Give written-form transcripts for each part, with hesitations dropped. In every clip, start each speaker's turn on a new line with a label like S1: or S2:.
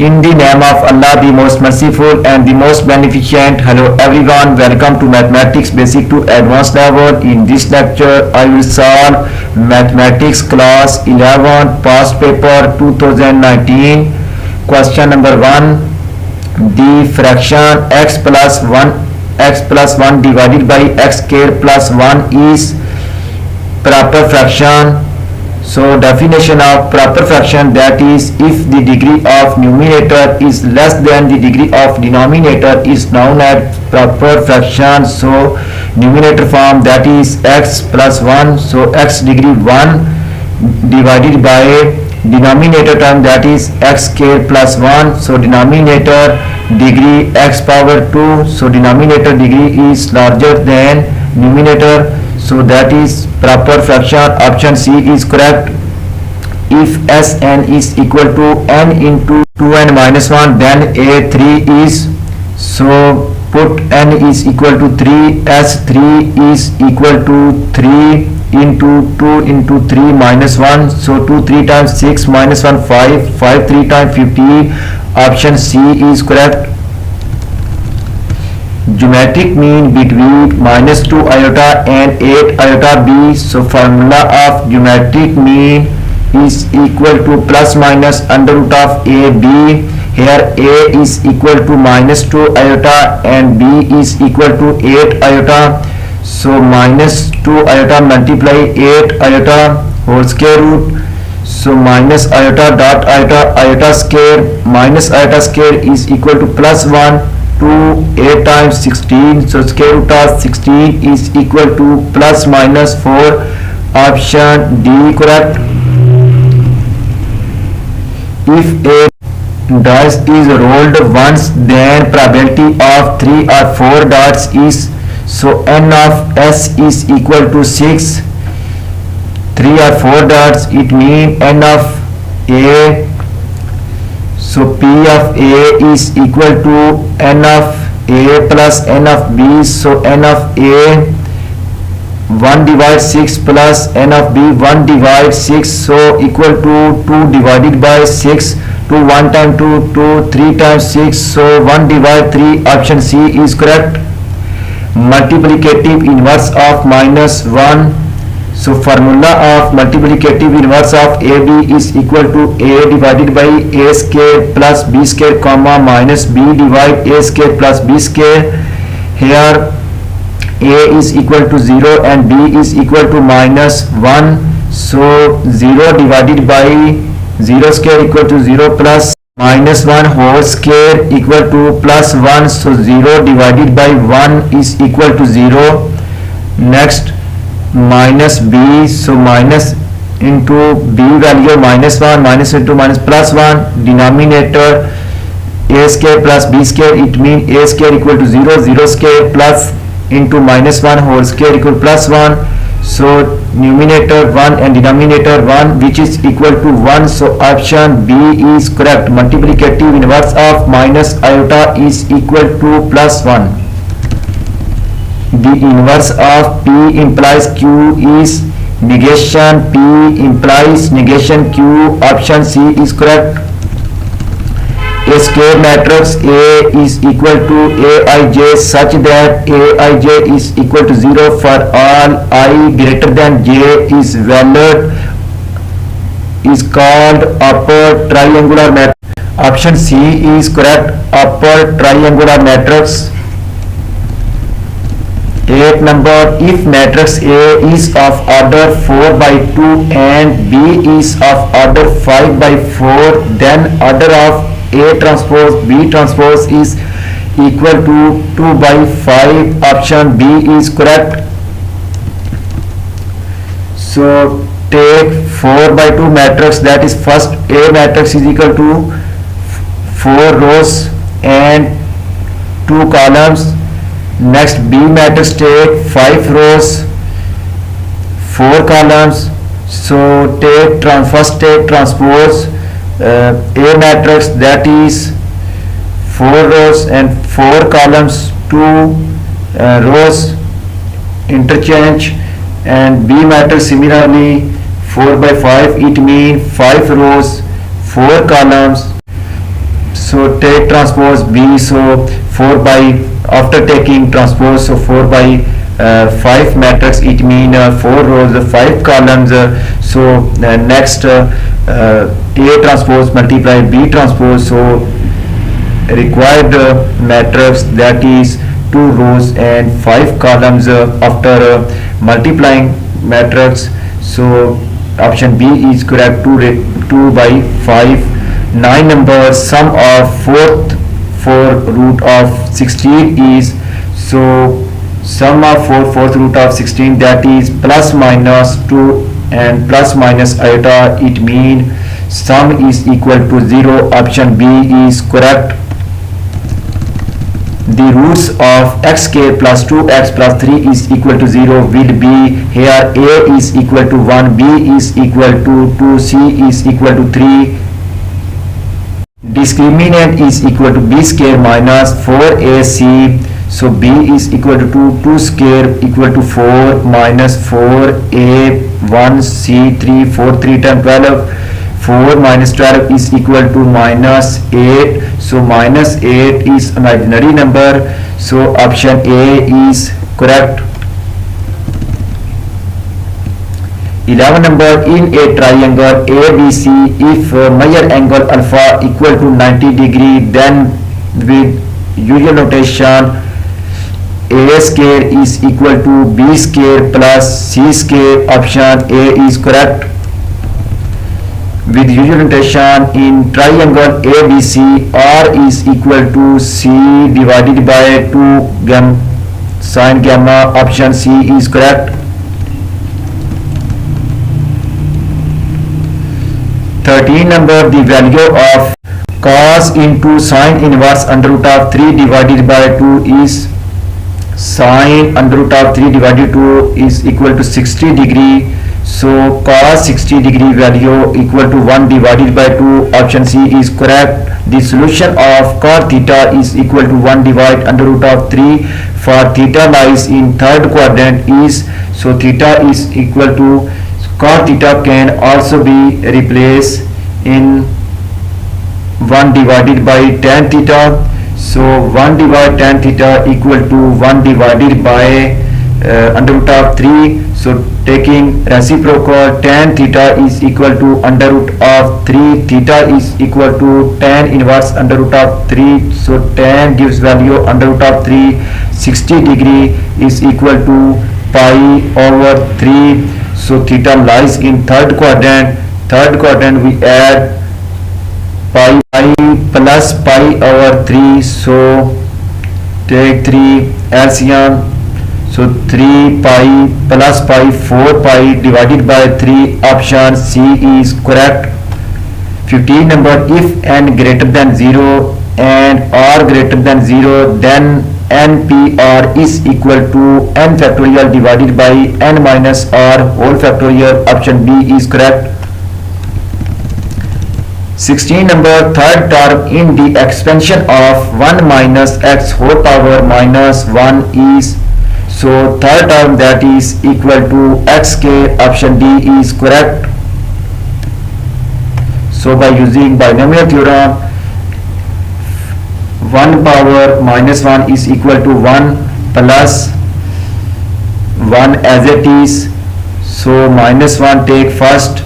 S1: In the name of Allah, the most merciful and the most beneficent. Hello everyone, welcome to Mathematics Basic to Advanced level. In this lecture, I will solve Mathematics Class 11 Past Paper 2019. Question number 1. The fraction x plus 1 divided by x square plus 1 is proper fraction. So definition of proper fraction, that is if the degree of numerator is less than the degree of denominator is known as proper fraction. So numerator form, that is x plus 1, so x degree 1 divided by denominator term, that is x square plus 1, so denominator degree x power 2, so denominator degree is larger than numerator, so that is proper fraction. Option C is correct. If Sn is equal to n into 2n minus 1, then A3 is, so put n is equal to 3, S3 is equal to 3 into 2 into 3 minus 1, so 2 3 times 6 minus 1 5, 5 3 times 50. Option C is correct. Geometric mean between minus 2 iota and 8 iota b. So formula of geometric mean is equal to plus minus under root of ab. Here a is equal to minus 2 iota and b is equal to 8 iota. So minus 2 iota multiply 8 iota whole square root. So minus iota dot iota, iota square minus iota square is equal to plus 1. 2 8 times 16, so square root of 16 is equal to plus minus 4. Option D correct. If a dice is rolled once, then probability of 3 or 4 dots is, so n of s is equal to 6. 3 or 4 dots, it means n of a, so P of A is equal to n of A plus n of B, so n of A 1 divide 6 plus n of B 1 divide 6, so equal to 2 divided by 6, 2 1 times 2, 2 3 times 6, so 1 divide 3. Option C is correct. Multiplicative inverse of minus 1. So formula of multiplicative inverse of AB is equal to A divided by A square plus B square comma minus B divide A square plus B square. Here A is equal to 0 and B is equal to minus 1. So 0 divided by 0 square equal to 0 plus minus 1 whole square equal to plus 1. So 0 divided by 1 is equal to 0. Next minus b, so minus into b value minus 1, minus into minus plus 1, denominator a square plus b square, it means a square equal to 0, 0 square plus into minus 1 whole square equal to plus 1, so numerator 1 and denominator 1, which is equal to 1, so option B is correct. Multiplicative inverse of minus iota is equal to plus 1. The inverse of P implies Q is negation. P implies negation Q. Option C is correct. A square matrix A is equal to Aij such that Aij is equal to 0 for all I greater than j is valid is called upper triangular matrix. Option C is correct. Upper triangular matrix. 8 number, if matrix A is of order 4 by 2 and B is of order 5 by 4, then order of A transpose B transpose is equal to 2 by 5. Option B is correct. So take 4 by 2 matrix, that is first A matrix is equal to 4 rows and 2 columns. Next B matrix take 5 rows, 4 columns. So take first take transpose A matrix, that is 4 rows and 4 columns, 2 rows, interchange, and B matrix similarly 4 by 5, it means 5 rows, 4 columns. So take transpose B, so 4 by, after taking transpose, so 4 by 5 matrix, it mean 4 rows, 5 columns. So next A transpose multiply B transpose, so required matrix, that is 2 rows and 5 columns after multiplying matrix. So option B is correct. 2 by 5. 9 number, sum of fourth for root of 16 is, so sum of fourth root of 16, that is plus minus 2 and plus minus iota, it mean sum is equal to 0. Option B is correct. The roots of x square plus 2x plus 3 is equal to 0 will be, here A is equal to 1, B is equal to 2, C is equal to 3. Discriminant is equal to B square minus 4AC. So B is equal to 2, 2 square equal to 4 minus 4A, 1, C, 3, 4, 3 times 12. 4 minus 12 is equal to minus 8. So minus 8 is imaginary number. So option A is correct. 11 number, in a triangle ABC, if measure angle alpha equal to 90 degree, then with usual notation A square is equal to B square plus C square. Option A is correct. With usual notation in triangle ABC, R is equal to C divided by 2 sin gamma. Option C is correct. 13 number, the value of cos into sin inverse under root of 3 divided by 2 is, sin under root of 3 divided 2 is equal to 60 degree. So cos 60 degree value equal to 1 divided by 2. Option C is correct. The solution of cos theta is equal to 1 divided under root of 3 for theta lies in third quadrant is, so theta is equal to, cos theta can also be replaced in 1 divided by tan theta. So 1 divided tan theta equal to 1 divided by under root of 3. So taking reciprocal, tan theta is equal to under root of 3. Theta is equal to tan inverse under root of 3. So tan gives value under root of 3. 60 degree is equal to pi over 3. So theta lies in third quadrant. Third quadrant we add pi plus pi over 3. So take 3 LCM. So 3 pi plus pi, 4 pi divided by 3. Option C is correct. 15 number, if n greater than 0 and r greater than 0, then NPR is equal to n factorial divided by n minus r whole factorial. Option B is correct. 16 number, third term in the expansion of 1 minus x whole power minus 1 is, so third term that is equal to xk. Option D is correct. So by using binomial theorem, 1 power minus 1 is equal to 1 plus 1 as it is. So minus 1 take first,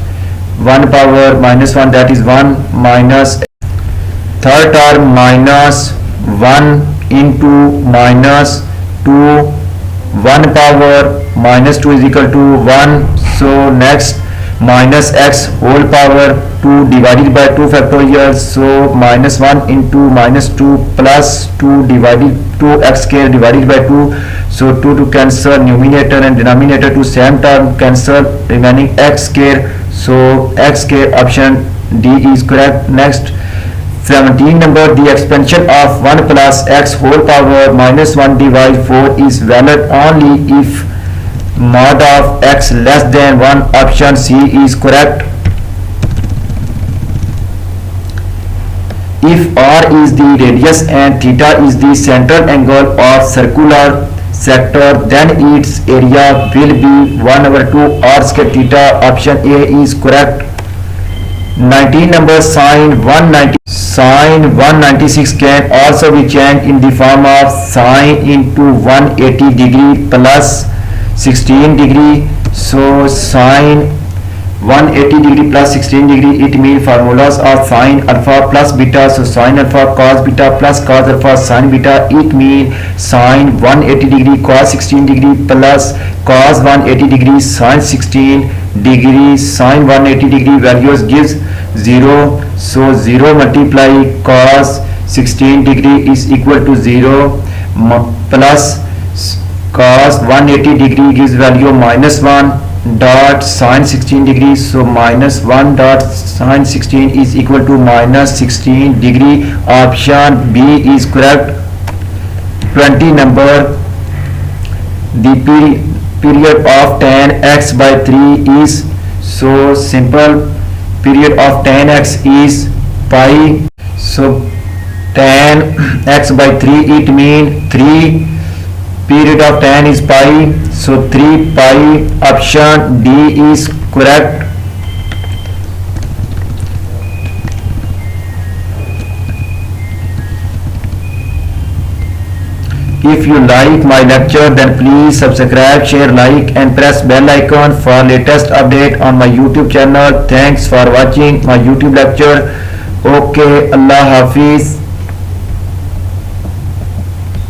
S1: 1 power minus 1 that is 1 minus third term minus 1 into minus 2, 1 power minus 2 is equal to 1. So next minus x whole power 2 divided by 2 factorial. So minus 1 into minus 2 plus 2 divided 2x square divided by 2. So 2 to cancel, numerator and denominator to same term cancel, remaining x square. So x square. Option D is correct. Next 17 number, the expansion of 1 plus x whole power minus 1 divided 4 is valid only if mod of x less than 1. Option C is correct. If r is the radius and theta is the central angle of circular sector, then its area will be 1 over 2 r square theta. Option A is correct. 19 number, sine 190 Sine 196 can also be changed in the form of sine into 180 degree plus 16 degree. So sine 180 degree plus 16 degree, it means formulas are sine alpha plus beta. So sine alpha cos beta plus cos alpha sine beta, it means sine 180 degree cos 16 degree plus cos 180 degree sine 16 degree. Sine 180 degree values gives 0. So 0 multiply cos 16 degree is equal to 0 plus cos 180 degree gives value minus 1 dot sine 16 degree. So minus 1 dot sine 16 is equal to minus 16 degree. Option B is correct. 20 number, the period of tan x by 3 is, so simple, period of tan x is pi. So tan x by 3, it means 3, period of tan is pi, so 3 pi. Option D is correct. If you like my lecture, then please subscribe, share, like and press bell icon for latest update on my YouTube channel. Thanks for watching my YouTube lecture. Okay, Allah Hafiz.